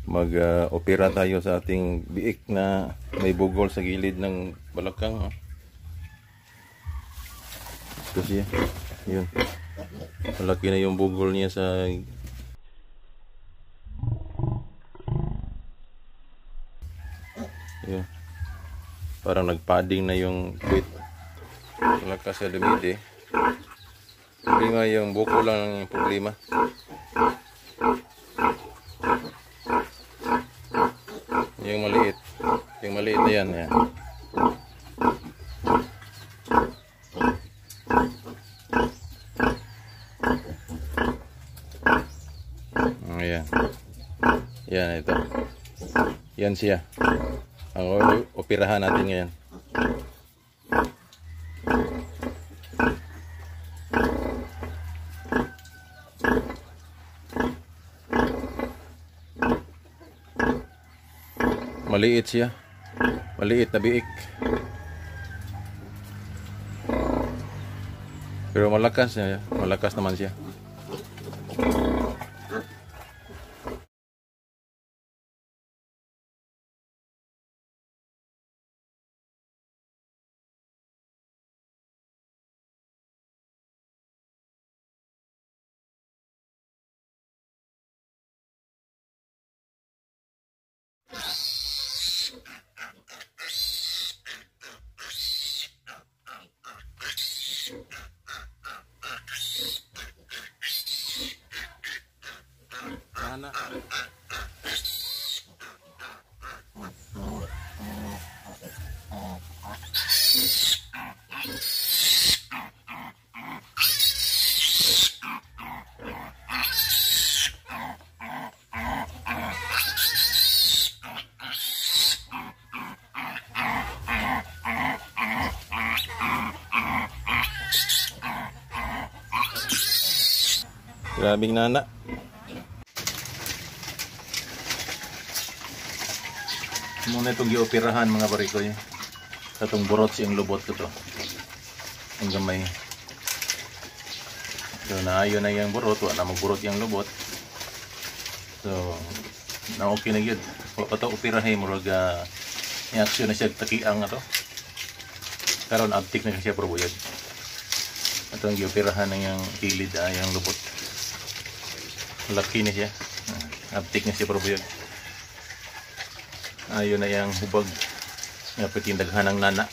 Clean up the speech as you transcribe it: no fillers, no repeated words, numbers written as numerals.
Mag-opera tayo sa ating biik na may bugol sa gilid ng balakang. Ito siya. Yun. Malaki na yung bugol niya sa yun. Parang nagpadding na yung quit. Malakas sa dumidi. Problema yung buko lang yung problema. Yung maliit. Yung maliit na yan. Yan. Ayan. Yan ito. Yan siya. Ang operahan natin ngayon. Maliit siya. Maliit na biik. Pero malakas siya. Malakas naman siya. Sana. Grabing nana. Muna itong gioperahan mga barikoy. Itong burot siyang lubot ko to. Ang gamay. So naayon na yung burot. Wala na magburot yung lubot. So na okay na yun. Wala pa ito operahin. Murag i-action na siya takiang na to. Karon abtik na siya probuyod. Itong gioperahan na yung kilid yung lubot. Laki na siya. Abtik na siya probuyod. Ayun na yung hubag. Nga pitindaghan ng nana.